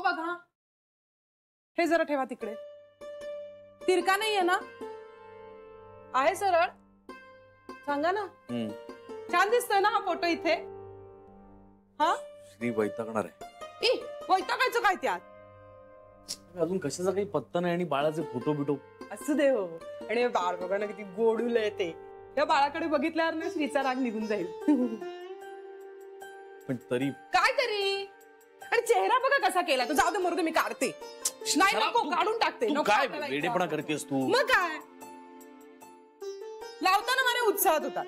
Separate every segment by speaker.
Speaker 1: बघा, हे जरा ठेवा तिकडे. तिरका नाहीये ना? आहे सरळ? सांगा ना. छान दिसतोय ना हा फोटो इथे? हा
Speaker 2: श्री वैतागणार आहे.
Speaker 1: वैतागायचं काय त्यात?
Speaker 2: अजून कशाचा काही पत्ता नाही आणि बाळाचे फोटो बिटो.
Speaker 1: असू दे हो. आणि बाळ बघा ना किती गोडूला येते. त्या बाळाकडे बघितल्यावर ना श्रीचा राग निघून जाईल.
Speaker 2: पण तरी
Speaker 1: काय तरी, आणि चेहरा बघा कसा केला. तो जाऊ दे मरू दे, मी काढते. नाही नको, काढून टाकते.
Speaker 2: काय वेडेपणा करतेस तू?
Speaker 1: मग काय लावताना मला उत्साहात होता,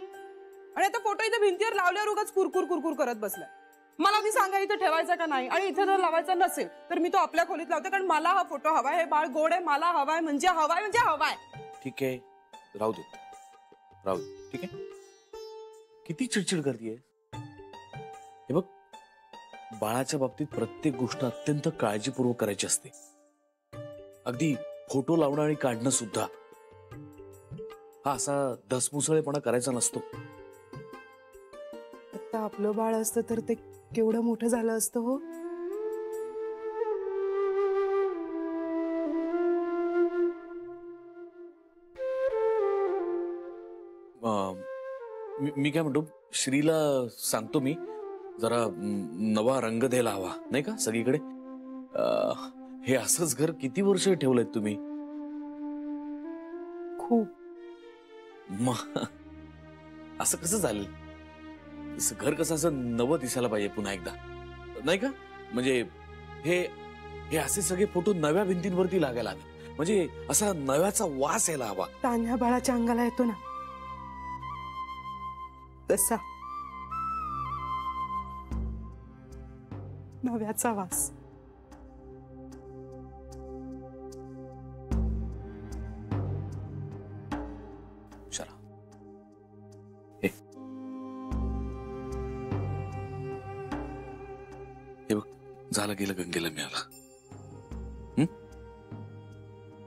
Speaker 1: आणि आता फोटो इथे भिंतीवर लावल्यावर उगाच कुरकुर कुरकुर करत बसलाय. मला ती सांगा इथे ठेवायचा का नाही, आणि इथे जर लावायचा नसेल तर मी तो आपल्या खोलीत लावते, कारण मला हा फोटो हवाय. हे बाळ गोड आहे, मला हवाय म्हणजे हवाय म्हणजे हवाय.
Speaker 2: ठीक आहे, राहू दे राहू दे. ठीक आहे, किती चिडचिड करतेय. हे बघ, बाळाच्या बाबतीत प्रत्येक गोष्ट अत्यंत काळजीपूर्वक करायची असते. अगदी फोटो लावणं आणि काढणं सुद्धा हा असा दसमुसळेपणा करायचा नसतो.
Speaker 1: आता आपलं बाळ असतं तर ते केवढं मोठं झालं असतं हो.
Speaker 2: मी काय म्हणतो, श्रीला सांगतो मी जरा नवा रंग द्यायला हवा नाही का सगळीकडे. हे असंच घर किती वर्ष ठेवलंय तुम्ही?
Speaker 1: खूप.
Speaker 2: मग असं कसं झालं? घर कसं असं नवं दिसायला पाहिजे पुन्हा एकदा नाही का? म्हणजे हे असे सगळे फोटो नव्या भिंतींवरती लागायला हवे, म्हणजे असा नव्याचा वास यायला हवा.
Speaker 1: तान्ह्या बाळाच्या अंगाला येतो ना तसा नव्याचा वास.
Speaker 2: चला हे बघ, झालं गेलं गंगेला मिळाला.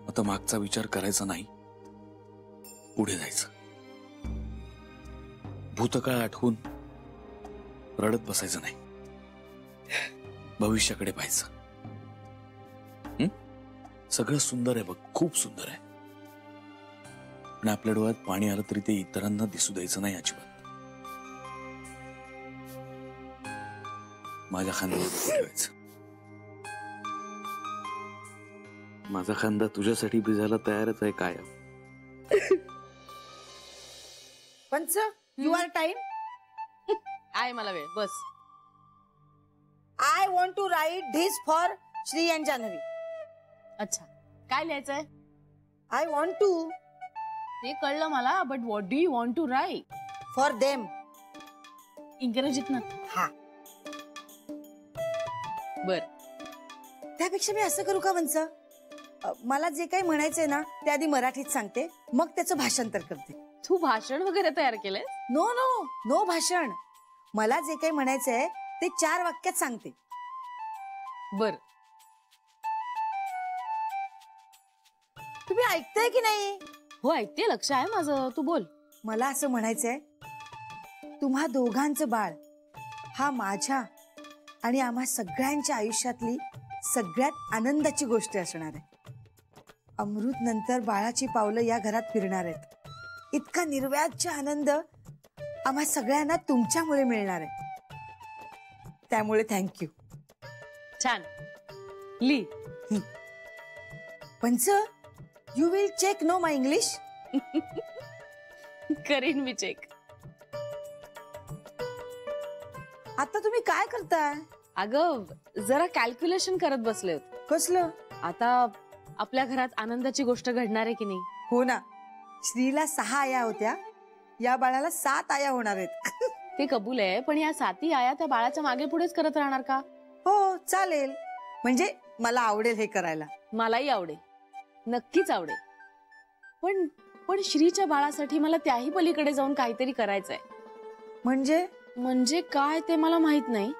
Speaker 2: आता मागचा विचार करायचा नाही, पुढे जायचं. भूतकाळ आठवून रडत बसायचं नाही, भविष्याकडे पाहायचं. सगळं सुंदर आहे बघ, खूप सुंदर आहे, पण आपल्या डोळ्यात पाणी आलं तरी ते इतरांना दिसू द्यायचं नाही अजिबात. माझ्या खांद्यावर ठेवायचं. माझा खांदा तुझ्यासाठी भिजायला तयारच आहे कायम.
Speaker 3: पंच, यू आर टाइम.
Speaker 4: आहे मला वेळ, बस.
Speaker 3: I want to write this for Shree and Janhavi.
Speaker 4: अच्छा, काय लिहायचंय?
Speaker 3: I want to.
Speaker 4: ते कळलं मला, but what do you want to write?
Speaker 3: For them.
Speaker 4: इंग्रजीत ना?
Speaker 3: हा.
Speaker 4: बर.
Speaker 3: त्यापेक्षा मी असं करू का पंच, मला जे काही म्हणायचंय ना ते आधी मराठीत सांगते, मग त्याचं भाषांतर करते.
Speaker 4: तू भाषण वगैरे तयार केलंय?
Speaker 3: नो नो नो भाषण. मला जे काही म्हणायचंय ते 4 वाक्यात सांगते.
Speaker 4: बर.
Speaker 3: तुम्ही ऐकताय की नाही?
Speaker 4: हो ऐकते, लक्ष आहे माझं, तू बोल.
Speaker 3: मला असं म्हणायचंय, तुम्हा दोघांचं बाळ हा माझ्या आणि आम्हा सगळ्यांच्या आयुष्यातली सगळ्यात आनंदाची गोष्ट असणार आहे. अमृत नंतर बाळाची पावलं या घरात फिरणार आहेत. इतका निर्व्याज आनंद आम्हा सगळ्यांना तुमच्यामुळे मिळणार आहे. त्यामुळे थँक्यू.
Speaker 4: छान ली.
Speaker 3: पंच, you will check no my English.
Speaker 4: करीन मी चेक.
Speaker 3: आता तुम्ही काय करताय?
Speaker 4: अगं जरा कॅल्क्युलेशन करत बसले होते.
Speaker 3: कसलं?
Speaker 4: आता आपल्या घरात आनंदाची गोष्ट घडणार आहे की नाही?
Speaker 3: हो ना. श्रीला 6 आया होत्या, या बाळाला 7 आया होणार आहेत.
Speaker 4: ते कबूल आहे, पण या 7 आया त्या बाळाच्या मागे पुढेच करत राहणार का?
Speaker 3: हो चालेल, म्हणजे मला आवडेल हे करायला.
Speaker 4: मलाही आवडेल, नक्कीच आवडेल. पण पण श्रीच्या बाळासाठी मला त्याही पलीकडे जाऊन काहीतरी करायचंय.
Speaker 3: म्हणजे
Speaker 4: काय ते मला माहित नाही,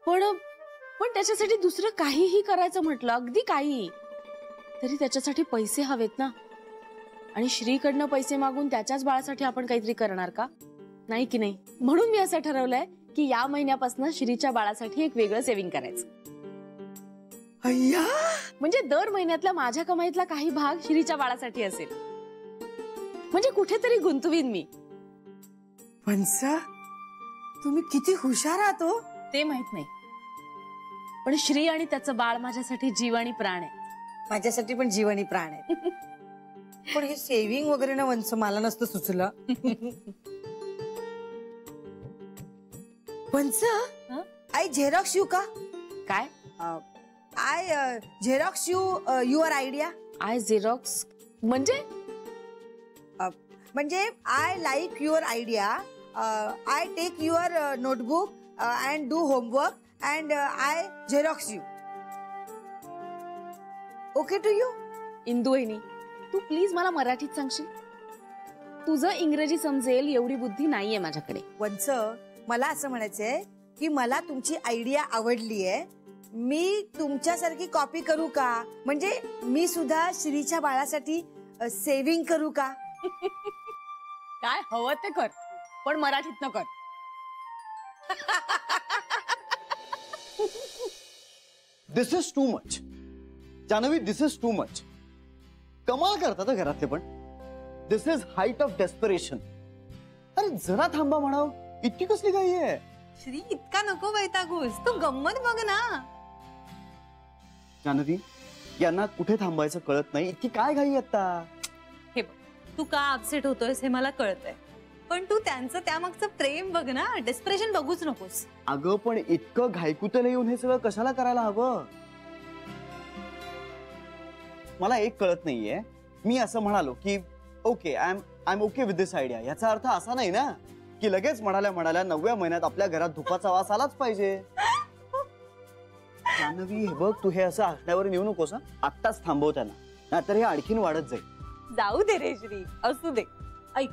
Speaker 4: पण त्याच्यासाठी दुसरं काहीही करायचं म्हटलं, अगदी काही तरी त्याच्यासाठी पैसे हवेत ना. आणि श्रीकडनं पैसे मागून त्याच्याच बाळासाठी आपण काहीतरी करणार का? नाही की नाही. म्हणून मी असं ठरवलंय की या महिन्यापासून श्रीच्या बाळासाठी एक वेगळं सेव्हिंग करायचं.
Speaker 3: अय्या,
Speaker 4: म्हणजे दर महिन्यातला माझ्या कमाईतला काही भाग श्रीच्या बाळासाठी असेल. म्हणजे कुठेतरी गुंतवीन मी.
Speaker 3: वंस, तुम्ही किती हुशार आहात हो.
Speaker 4: ते माहित नाही, पण श्री आणि त्याचं बाळ माझ्यासाठी जीव आणि प्राण आहे.
Speaker 3: माझ्यासाठी पण जीवनी प्राण आहे. पण हे सेव्हिंग वगैरे ना वंस मला नसतं सुचलं. वंस, आय झेरॉक्स यू का?
Speaker 4: काय?
Speaker 3: I xerox you your idea.
Speaker 4: I xerox म्हणजे?
Speaker 3: म्हणजे I like your idea. I take your notebook and do homework and I xerox you. Okay to you?
Speaker 4: Indu वहिनी, तू प्लीज मला मराठीत सांगशील? तुझं इंग्रजी समजेल एवढी बुद्धी नाहीये माझ्याकडे.
Speaker 3: वंस, मला असं म्हणायचंय की मला तुमची आयडिया आवडलीये. मी तुमच्यासारखी कॉपी करू का? म्हणजे मी सुद्धा श्रीच्या बाळासाठी सेव्हिंग करू का?
Speaker 4: काय हवं ते कर, पण मराठीत न कर.
Speaker 5: This is too much. Janhavi, this is too much. कमाल करतात हं घरातले पण. This is height of desperation. अरे जरा थांबा म्हणाव, इतकी कसली घाई आहे?
Speaker 6: श्री, इतका नको वैतागूस. तू गंमत बघ ना.
Speaker 5: जानवी, यांना कुठे थांबायचं कळत नाही. इतकी काय घाई आता?
Speaker 6: हे बघ, तू का अपसेट होतोयस हे मला कळतंय, पण तू त्यांचं त्यामागचं प्रेम बघ ना. डेस्परेशन बघूच नकोस.
Speaker 5: अगं पण इतकं घाईकुतलं येऊन हे सगळं कशाला करायला हवं? मला एक कळत नाहीये. मी असं म्हणालो की okay, I am okay with this idea. याचा अर्थ असा नाही ना की लगेच म्हणाल्या 9व्या महिन्यात आपल्या घरात धुपाचा वास आलाच पाहिजे. जानवी, हे बघ, तू हे असं हसण्यावर येऊ नकोस. आत्ताच थांबव त्यांना, नाहीतर हे आणखीन वाढत जाईल.
Speaker 6: जाऊ दे रे श्री, असू दे. ऐक,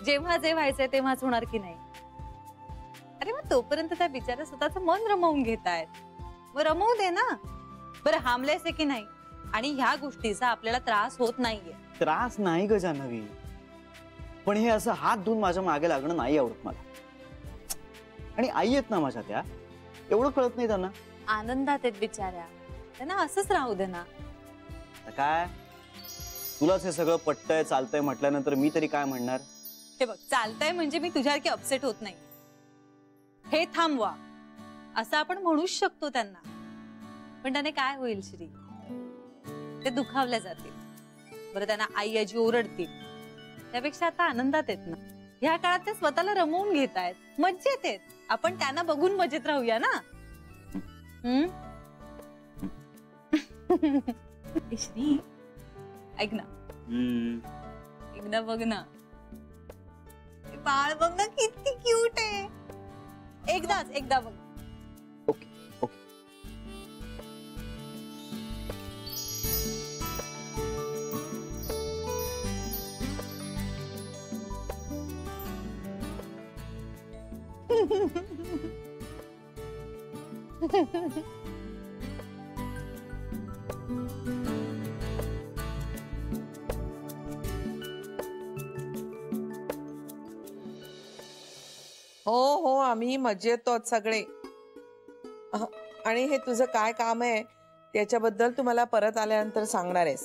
Speaker 6: जेव्हा जे व्हायचंय तेव्हाच होणार की नाही. अरे मग तोपर्यंत त्या बिचाऱ्या स्वतःचं मन रमवून घेतायत. मग रमवू दे ना. बरं, हामलेस आहे की नाही, आणि ह्या गोष्टीचा आपल्याला त्रास होत नाहीये.
Speaker 5: त्रास नाही ग जानवी, पण हे असं हात धुवून माझ्या मागे लागणं नाही आवडत मला. आणि आई आहेत ना माझ्या, त्या एवढं कळत नाही त्यांना.
Speaker 6: आनंदात आहेत बिचाऱ्या, त्यांना असंच राहू दे ना.
Speaker 5: आता काय, तुलाच हे सगळं पटतंय चालतंय म्हटल्यानंतर मी तरी काय म्हणणार?
Speaker 6: हे बघ, चालतंय म्हणजे मी तुझ्यासारखी अपसेट होत नाही. हे थांबवा असं आपण म्हणूच शकतो त्यांना. पण त्याने काय होईल श्री? ते दुखावल्या जातील. बरं, त्यांना आई आजी ओरडतील. त्यापेक्षा आता आनंदात आहेत ना. ह्या काळात ते स्वतःला रमवून घेत आहेत, मज्जेत आहेत. आपण त्यांना बघून मजेत राहूया ना. श्री, ऐक ना, एकदा बघ ना. बाळ बघ ना, किती क्यूट आहे. एकदा बघ.
Speaker 5: Okay okay.
Speaker 7: हो, आम्ही मजेत आहोत सगळे. आणि हे तुझं काय काम आहे त्याच्याबद्दल तू मला परत आल्यानंतर सांगणार आहेस?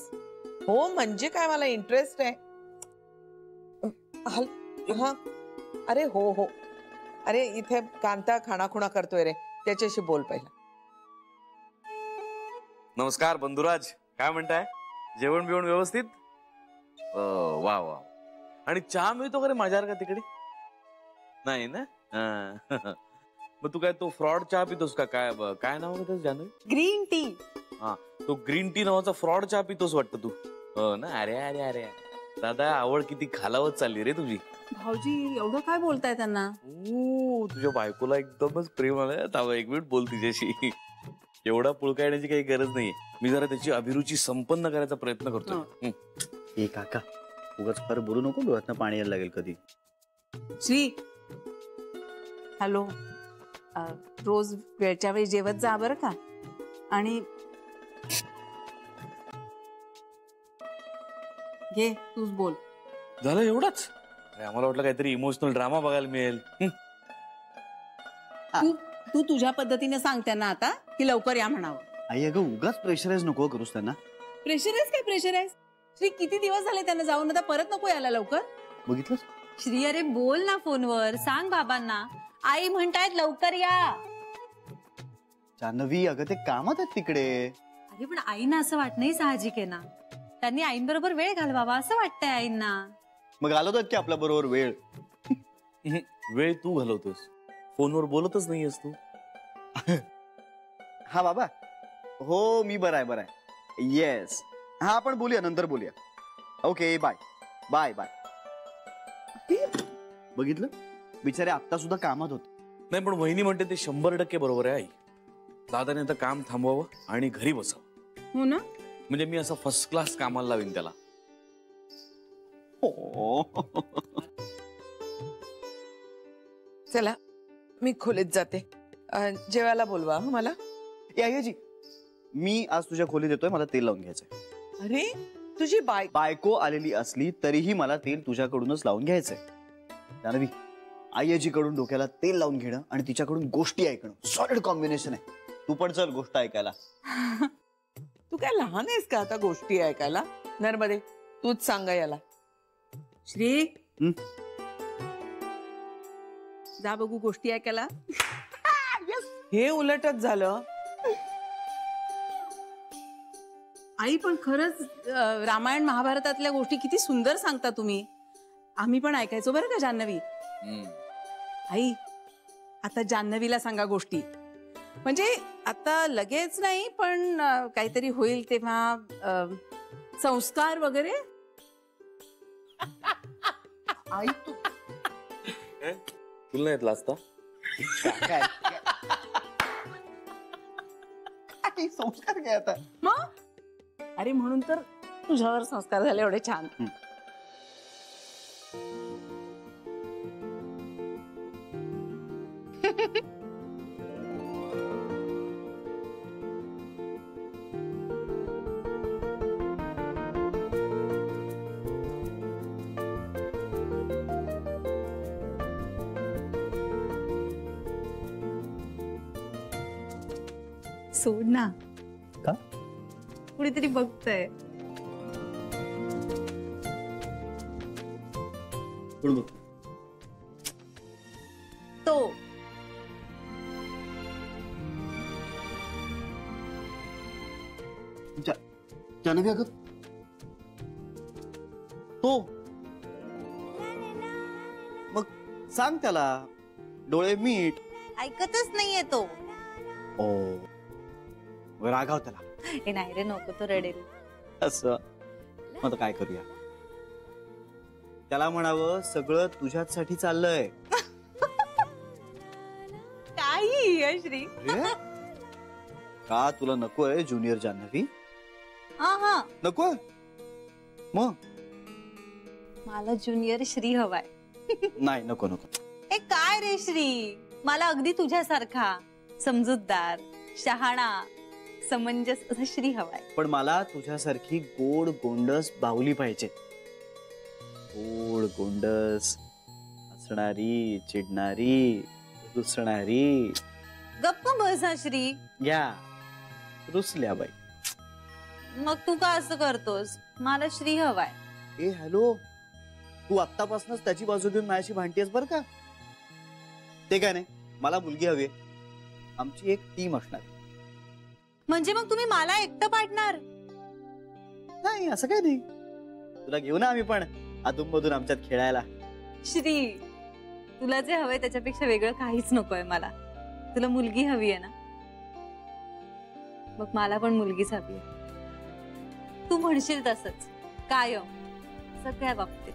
Speaker 7: हो, म्हणजे काय, मला इंटरेस्ट आहे. हा, अरे हो. अरे इथे कांता खाणाखुणा करतोय रे, त्याच्याशी बोल पहिला.
Speaker 2: नमस्कार बंधुराज, काय म्हणताय? जेवण बिवण व्यवस्थित? वा वा. आणि चहा मिळतो का रे माझ्यासारखा तिकडे? नाही ना. मग तू काय तो फ्रॉड चहा पितोस का? काय नाव होतं जानवी?
Speaker 6: Green tea.
Speaker 2: हा, तो ग्रीन टी नावाचा फ्रॉड चहा पितोस वाटतं तू. हो ना. अरे अरे अरे दादा, आवड किती खालावत चालली रे तुझी.
Speaker 8: भाऊजी, एवढं काय बोलताय त्यांना?
Speaker 2: तुझ्या बायकोला एकदमच प्रेम आलंय. थांबा एक मिनिट, बोल तिच्याशी. एवढा पुळका येण्याची काही गरज नाहीये. मी जरा त्याची अभिरुची संपन्न करायचा प्रयत्न करतो.
Speaker 5: ए काका, उगाच फार बोलू नको, डोळ्यातनं पाणी यायला लागेल कधी.
Speaker 8: श्री, हॅलो. रोज वेळच्या वेळी जेवत जा बरं का. आणि घे, तूच बोल.
Speaker 2: झालं एवढंच? आम्हाला वाटलं काहीतरी इमोशनल ड्रामा बघायला मिळेल.
Speaker 8: तू तुझ्या पद्धतीने सांग त्यांना आता की लवकर या म्हणावं.
Speaker 5: आई अगं उगाच प्रेशराईज नको करूस त्यांना.
Speaker 8: प्रेशराईज काय प्रेशराईज? श्री किती दिवस झाले त्यांना जाऊन, आता परत नको यायला लवकर.
Speaker 5: बघितलं
Speaker 6: श्री अरे बोल ना फोनवर, सांग बाबांना आई म्हणतायत लवकर या.
Speaker 5: जान्हवी अगं ते कामात आहेत तिकडे.
Speaker 6: अरे पण आईना असं वाटणंही साहजिक आहे ना, त्यांनी आईंबरोबर वेळ घालवावा असं वाटतंय आईंना.
Speaker 5: मग घालवतात की आपल्या बरोबर वेळ.
Speaker 2: वेळ तू घालवतोस, फोनवर बोलतच नाहीयेस तू.
Speaker 5: हा बाबा, हो मी बरा आहे, बरा आहे. येस, हा आपण बोलूया, नंतर बोलूया. Okay bye bye bye. बघितलं बिचारे आत्ता सुद्धा कामात होते.
Speaker 2: नाही पण वहिनी म्हणते ते 100% बरोबर आहे आई. दादाने आता काम थांबवावं आणि घरी बसावं.
Speaker 8: हो ना.
Speaker 2: म्हणजे मी असं फर्स्ट क्लास कामाला लावीन त्याला.
Speaker 7: चला मी खोलीत जाते. जेवायला बोलवा हं मला.
Speaker 5: यायची मी आज तुझ्या खोलीत येतोय, मला तेल लावून घ्यायचंय.
Speaker 7: अरे तुझी
Speaker 5: बायको आलेली असली तरीही मला तेल तुझ्याकडूनच लावून घ्यायचंय. जान्हवी, आईजीकडून डोक्याला तेल लावून घेणं आणि तिच्याकडून गोष्टी ऐकणं सॉलिड कॉम्बिनेशन आहे. तू पण चल गोष्ट ऐकायला.
Speaker 7: तू काय लहान आहेस का आता गोष्टी ऐकायला? नर्मदे तूच सांगा याला.
Speaker 8: श्री जा बघू गोष्टी ऐकायला.
Speaker 7: हे उलटच झालं.
Speaker 8: आई पण खरंच रामायण महाभारतातल्या गोष्टी किती सुंदर सांगता तुम्ही. आम्ही पण ऐकायचो बरं का जान्हवी. आई आता जान्हवीला सांगा गोष्टी. म्हणजे आता लगेच नाही पण काहीतरी होईल तेव्हा संस्कार वगैरे.
Speaker 5: आई तू
Speaker 2: तुला येतला असता.
Speaker 5: काय संस्कार काय आता.
Speaker 8: मग अरे म्हणून तर तुझ्यावर संस्कार झाले एवढे छान.
Speaker 6: सोड ना.
Speaker 5: का?
Speaker 6: कुणीतरी बघतंय.
Speaker 5: कोण बघ.
Speaker 6: तो
Speaker 5: जान्हवी अगं तो मग सांग त्याला डोळे मीट.
Speaker 6: ऐकतच नाहीये तो.
Speaker 5: ओ रागाव त्याला.
Speaker 6: हे नाही रे नको, तो रडेल.
Speaker 5: असं मग आता काय करूया. त्याला म्हणावं सगळं तुझ्यासाठी चाललंय.
Speaker 6: काही श्री.
Speaker 5: का तुला नकोय ज्युनियर जान्हवी?
Speaker 6: हा
Speaker 5: नकोय मग.
Speaker 6: मला ज्युनियर श्री हवाय.
Speaker 5: नाही नको नको.
Speaker 6: हे काय रे श्री, मला अगदी तुझ्यासारखा समजूतदार शहाणा समंजस असा श्री हवाय.
Speaker 5: पण मला तुझ्यासारखी गोड गोंडस बाहुली पाहिजे. गोड गोंडस हसणारी चिडणारी रुसणारी.
Speaker 6: गप्प बस हा श्री.
Speaker 5: या रुसल्या बाई.
Speaker 6: मग तू का असं करतोस? मला श्री हवाय.
Speaker 5: ए हॅलो, तू आत्तापासूनच त्याची बाजू घेऊन माझ्याशी भांडतेस बर का. ते काय नाही, मला मुलगी हवी. आमची एक टीम असणार.
Speaker 6: म्हणजे मग तुम्ही मला एकटं पाडणार?
Speaker 5: नाही असं काय नाही, तुला घेऊ ना आम्ही पण अधूनमधून आमच्यात खेळायला.
Speaker 6: श्री तुला जे हवंय त्याच्यापेक्षा वेगळं काहीच नकोय मला. तुला मुलगी हवी आहे ना, मग मला पण मुलगीच हवी आहे. तू म्हणशील तसंच कायम सगळ्या बाबतीत.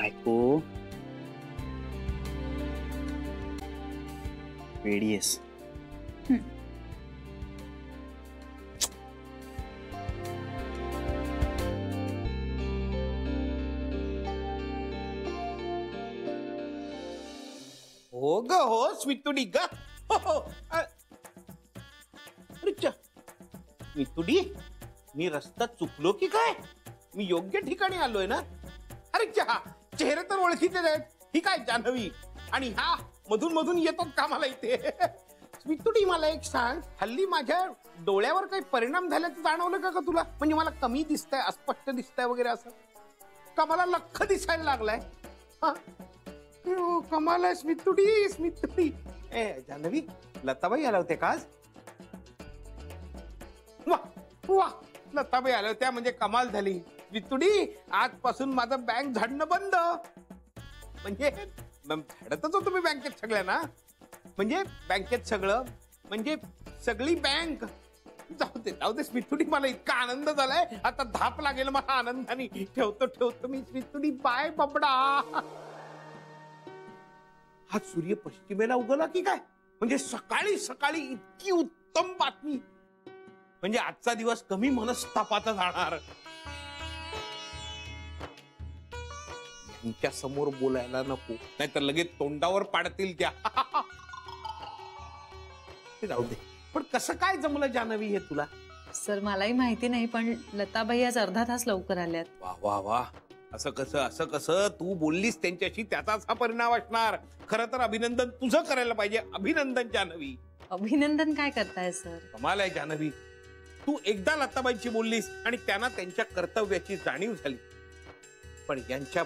Speaker 5: ऐकू वेडीएस.
Speaker 9: हो ग हो स्मितुडी ग. स्मितुडी, मी रस्ता चुकलो की काय? मी योग्य ठिकाणी आलोय ना? अरे चहा चेहरे तर ओळखीचे आहेत. ही काय जान्हवी आणि हा मधून मधून येतात कामाला इथे. स्मितुडी मला एक सांग, हल्ली माझ्या डोळ्यावर काही परिणाम झाल्याचं जाणवलं का तुला? म्हणजे मला कमी दिसतंय, अस्पष्ट दिसतंय वगैरे असं, का मला लख्ख दिसायला लागलाय? कमाल आहे स्मितुडी, स्मितुडी. जान्हवी, लताबाई आल्या होत्या का आज? वा वा, लताबाई आल्या होत्या म्हणजे कमाल झाली. स्मितुडी, आजपासून माझं बँक झाडणं बंद. म्हणजे झाडतच होतो मी बँकेत सगळ्यांना, म्हणजे बँकेत सगळं म्हणजे सगळी बँक. जाऊ दे स्मितुडी, मला इतका आनंद झालाय, आता धाप लागेल मला आनंदाने. ठेवतो मी स्मितुडी, बाय बबडा. हा सूर्य पश्चिमेला उगवला की काय? म्हणजे सकाळी सकाळी इतकी उत्तम बातमी, म्हणजे आजचा दिवस कमी मनस्तापाचा जाणार. यांच्या समोर बोलायला नको, नाहीतर लगेच तोंडावर पाडतील त्या. जाऊ दे, पण कसं काय जमलं जान्हवी हे तुला?
Speaker 6: सर मलाही माहिती नाही, पण लताबाई आज अर्धा तास लवकर आल्यात.
Speaker 9: वा वा वा, असं कसं तू बोललीस त्यांच्याशी, त्याचाच हा परिणाम असणार. खरं तर अभिनंदन तुझं करायला पाहिजे. अभिनंदन जान्हवी.
Speaker 6: अभिनंदन काय करताय सर?
Speaker 9: कमाल आहे जान्हवी, तू एकदा लताबाईंशी बोललीस आणि त्यांना त्यांच्या कर्तव्याची जाणीव झाली. पण यांच्या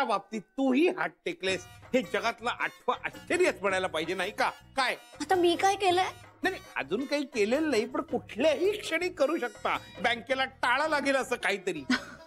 Speaker 9: बाबतीत तूही हात टेकलेस, हे जगातलं 8वं आश्चर्यच म्हणायला पाहिजे नाही का? काय
Speaker 10: आता मी काय केलंय?
Speaker 9: नाही, अजून काही केलेलं नाही, पण कुठल्याही क्षणी करू शकता. बँकेला टाळा लागेल असं काहीतरी.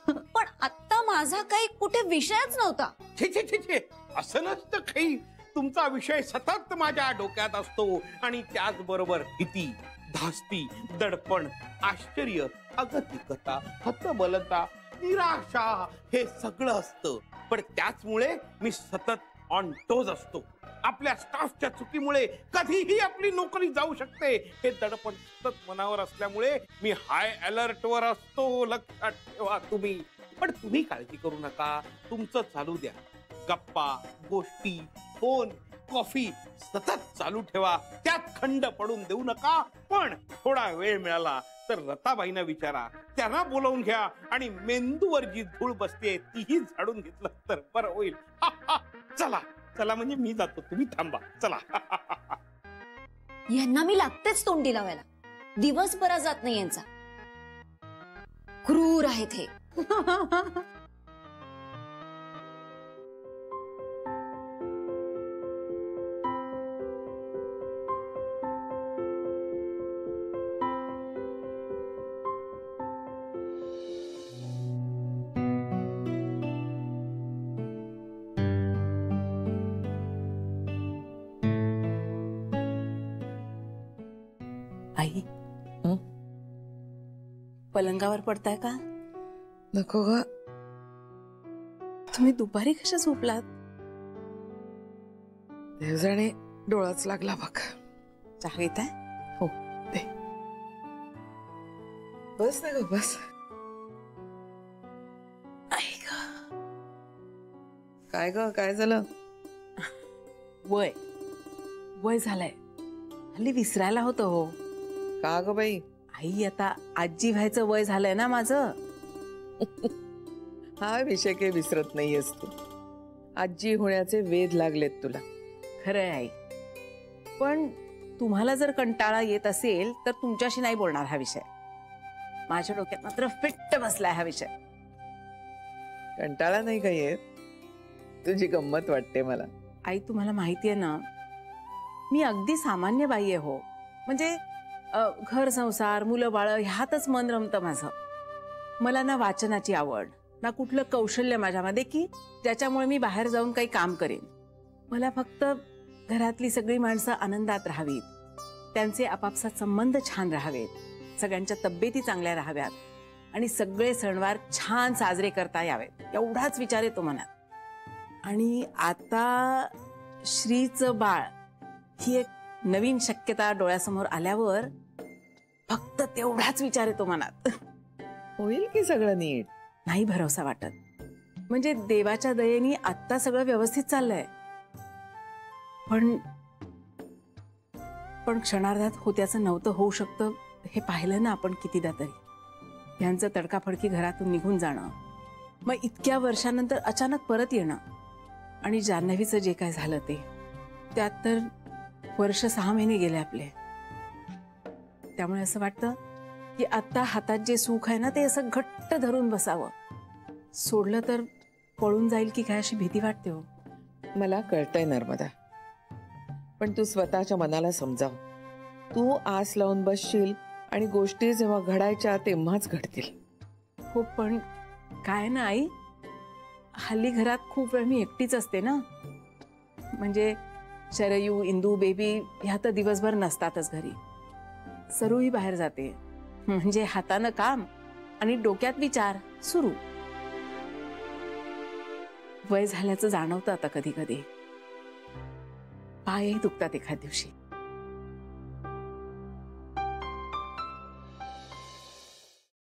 Speaker 10: पण आता माझा काही कुठे विषयच नव्हता.
Speaker 9: छे, असं नसतं काही. तुमचा विषय सतत माझ्या डोक्यात असतो, आणि त्याचबरोबर भीती, धास्ती, दडपण, आश्चर्य, अगतिकता, हतबलता, निराशा, हे सगळं असतं. पण त्याचमुळे मी सतत ऑन टोज असतो. आपल्या स्टाफच्या चुकीमुळे कधीही आपली नोकरी जाऊ शकते, हे दडपण सतत मनावर असल्यामुळे मी हाय अलर्ट वर असतो. लक्षात ठेवा तुम्ही. पण तुम्ही काळजी करू नका, तुमचं चालू द्या. गप्पा, गोष्टी, फोन, कॉफी सतत चालू ठेवा. त्यात खंड पडून देऊ नका. पण थोडा वेळ मिळाला तर लताबाईंना विचारा, त्यांना बोलावून घ्या, आणि मेंदूवर जी धूळ बसते तीही झाडून घेतलं तर बरं होईल. चला म्हणजे मी जातो, तुम्ही थांबा. चला.
Speaker 10: यांना मी लागतेच तोंडी लावायला. दिवसभरा जात नाही यांचा. क्रूर आहेत हे.
Speaker 8: आई, पलंगावर पडताय का?
Speaker 7: नको ग.
Speaker 8: तुम्ही दुपारी कशा झोपलात?
Speaker 7: देवजाणे डोळाच लागला बघ.
Speaker 8: चहा घेताय?
Speaker 7: हो दे. बस ना ग, बस.
Speaker 8: आई ग,
Speaker 7: काय ग, काय झालं?
Speaker 8: वय झालंय, हल्ली विसरायला होतं हो.
Speaker 7: का ग बाई?
Speaker 8: आई, आता आजी व्हायचं वय झालंय ना माझं.
Speaker 7: हा विषय काही विसरत नाहीयेस तू. आजी होण्याचे वेध लागलेत तुला.
Speaker 8: खरंय आई, पण तुम्हाला जर कंटाळा येत असेल तर तुमच्याशी नाही बोलणार हा विषय. माझ्या डोक्यात मात्र फिट्ट बसलाय हा विषय.
Speaker 7: कंटाळा नाही का येत? तुझी गंमत वाटते मला.
Speaker 8: आई, तुम्हाला माहितीये ना, मी अगदी सामान्य बाई आहे हो. म्हणजे घर संसार, मुलं बाळ ह्यातच मन रमतं माझं. मला ना वाचनाची आवड, ना कुठलं कौशल्य माझ्यामध्ये की ज्याच्यामुळे मी बाहेर जाऊन काही काम करेन. मला फक्त घरातली सगळी माणसं आनंदात राहावीत, त्यांचे आपापसात संबंध छान राहावेत, सगळ्यांच्या तब्येती चांगल्या राहाव्यात, आणि सगळे सणवार छान साजरे करता यावेत, एवढाच विचार येतो मनात. आणि आता श्रीचं बाळ ही एक नवीन शक्यता डोळ्यासमोर आल्यावर फक्त तेवढाच विचार येतो मनात.
Speaker 7: होईल की सगळं नीट?
Speaker 8: नाही भरोसा वाटत. म्हणजे देवाच्या दयेने आत्ता सगळं व्यवस्थित चाललंय, पण क्षणार्धात होत्याचं नव्हतं होऊ शकतं हे पाहिलं ना आपण कितीदा तरी. यांचं तडकाफडकी घरातून निघून जाणं, मग इतक्या वर्षानंतर अचानक परत येणं, आणि जान्हवीचं जे काय झालं ते, त्यात तर वर्ष 6 महिने गेले आपले. त्यामुळे असं वाटतं की आता हातात जे सुख आहे ना ते असं घट्ट धरून बसावं. सोडलं तर पळून जाईल की काय अशी भीती वाटते हो.
Speaker 7: मला कळतंय नर्मदा, पण तू स्वतःच्या मनाला समजाव. तू आस लावून बसशील आणि गोष्टी जेव्हा घडायच्या तेव्हाच घडतील.
Speaker 8: हो, पण काय ना आई, हल्ली घरात खूप वेळ मी एकटीच असते ना. म्हणजे शरयू, इंदू, बेबी ह्या तर दिवसभर नसतातच घरी. सरूही बाहेर जाते. म्हणजे हातानं काम आणि डोक्यात विचार सुरू. वय झाल्याचं जाणवतं आता कधी कधी. पायही दुखतात एखाद दिवशी.